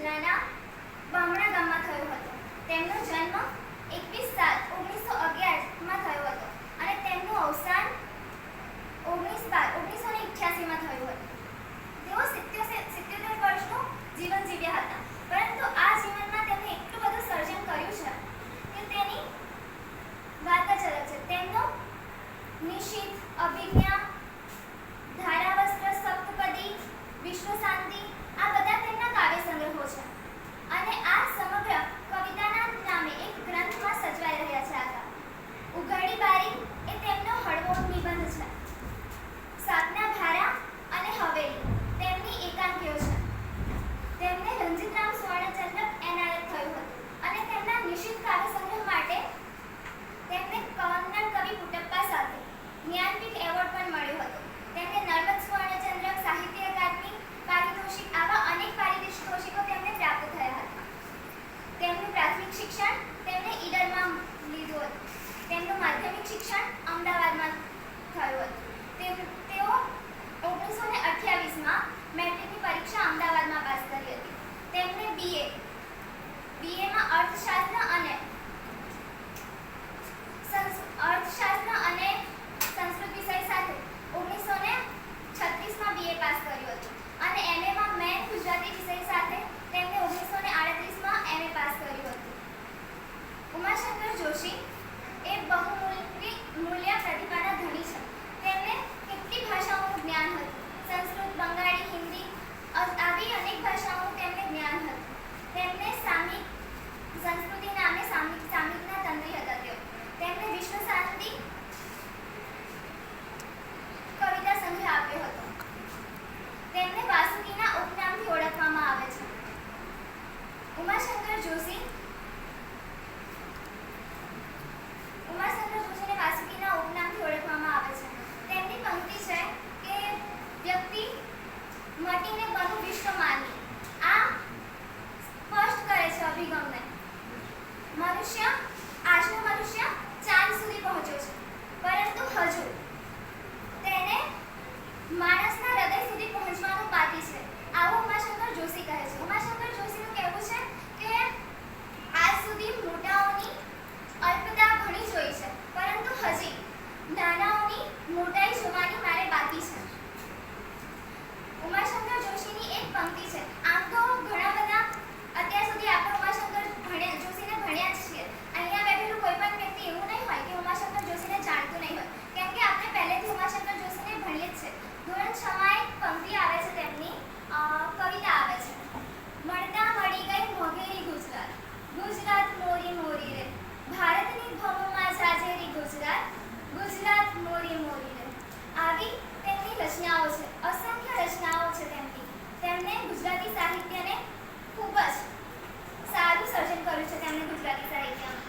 જિલ્લાના બામણા ગામમાં થયો હતો. તેમનો જન્મ 21/7/1911માં થયો હતો અને તેમનું અવસાન 19/12/1988માં થયું હતું. તેઓ 77 વર્ષનું જીવન જીવ્યા હતા, પરંતુ આ જીવનમાં તેમણે એટલું બધું સર્જન કર્યું છે કે તેની વાત જ અલગ છે. તેમનો નિશિત, અભિજ્ઞા, ધારાવસ્ત્ર, સપ્તપદી, વિશ્વ શાંતિ આ બધા તેમના કાવ્ય સંગ્રહો છે અને આ સમગ્ર કવિતાના નામે એક ગ્રંથમાં સચવાઈ રહ્યા છે. આગળ ઉઘાડી બારી એ તેમનો હળવો નિબંધ છે. સાતના ભારા અને હવેલી તેમની એકાંકીઓ છે. તેમને રણજીતરામ સુવર્ણચંદ્રક એનાયત થયું હતું અને તેમના નિશિત કાવ્ય સંગ્રહ માટે તેમને કન્નડ કવિ પુટ્ટપ્પા સાથે જ્ઞાનપીઠ એવોર્ડ પણ મળ્યો હતો. તેમને નર્મદ સુવર્ણચંદ્રક, સાહિત્ય અકાદમી પારિતોષિક આવા અનેક પારિતોષિકો તેમને પ્રાપ્ત થયા હતા. તેમનું પ્રાથમિક શિક્ષણ તેમણે ઈડરમાં લીધું હતું. તેમનું માધ્યમિક શિક્ષણ અમદાવાદમાં થયું હતું. તેઓ 1928માં મેટ્રિકની પરીક્ષા અમદાવાદમાં પાસ કરી હતી. તેમને બીએમાં અર્થશાસ્ત્ર અને સંસ્કૃત વિષય સાથે 1936માં બીએ પાસ કર્યું હતું અને એમએમાં મેન ગુજરાતી વિષય સાથે તેમણે 1938માં એમએ પાસ કર્યું હતું. ઉમાશંકર જોશી એ બહુમૂલ્ય પ્રતિભાના ધણી છે. તેમને કેટલી ભાષાઓનું જ્ઞાન હતું. સંસ્કૃત, બંગાળી, હિન્દી આવી અનેક ભાષાઓનું તેમને જ્ઞાન હતું. તેમને સામિક સંસ્કૃતિ નામે સામિકના તંત્રી હતા. તેમને વિશ્વ શાંતિ કવિતા સંગ્રહ આપ્યો હતો. તેમને વાસુકીના ઉપનામથી ઓળખવામાં આવે છે. ઉમાશંકર જોશીને વાસુકીના ઉપનામથી ઓળખવામાં આવે છે. તેમની પંક્તિ છે કે વ્યક્તિ મટીને બનું વિશ્વ માની. આ સ્પષ્ટ કરે છે અભિગમને. આજનો મનુષ્ય ચાંદ સુધી પહોંચ્યો છે, પરંતુ હજુ તેને માણસના હૃદય સુધી પહોંચવાનું બાકી છે. આવું ઉમાશંકર જોશી કહે છે. ઉમાશંકર જોશીનું કહેવું છે કે આજ સુધી મોટાઓની અલ્પતા ઘણી જોઈ છે, પરંતુ હજી નાનાઓની મોટાઈ જોવાની મારે બાકી છે. ઉમાશંકર જોશીની એક પંક્તિ છે. આમ તો ઘણા બધા અત્યાર સુધી આપણે ઉમાશંકર જોશીને ભણ્યા જ છીએ. અહીંયા બેઠેલું કોઈ પણ વ્યક્તિ એવું નહીં હોય કે ઉમાશંકર જોશીને જાણતું નહીં હોય, કેમ કે આપણે પહેલેથી ઉમાશંકર જોશીને ભણીએ જ છે. ધોરણ 6માં એક પંક્તિ આવે છે, તેમની કવિતા આવે છે. મળતા મળી ગઈ મોઘેરી ગુજરાત, ગુજરાત મોરી મોરી રે, ભારતની ભૂમિમાં જાજેરી ગુજરાત, ગુજરાત મોરી મોરી રે. આવી તેમની રચનાઓ છે. અસંખ્ય રચનાઓ છે તેમની. તેમને ગુજરાતી સાહિત્યને ખૂબ જ સારું સર્જન કર્યું છે. તેમણે ગુજરાતી સાહિત્યમાં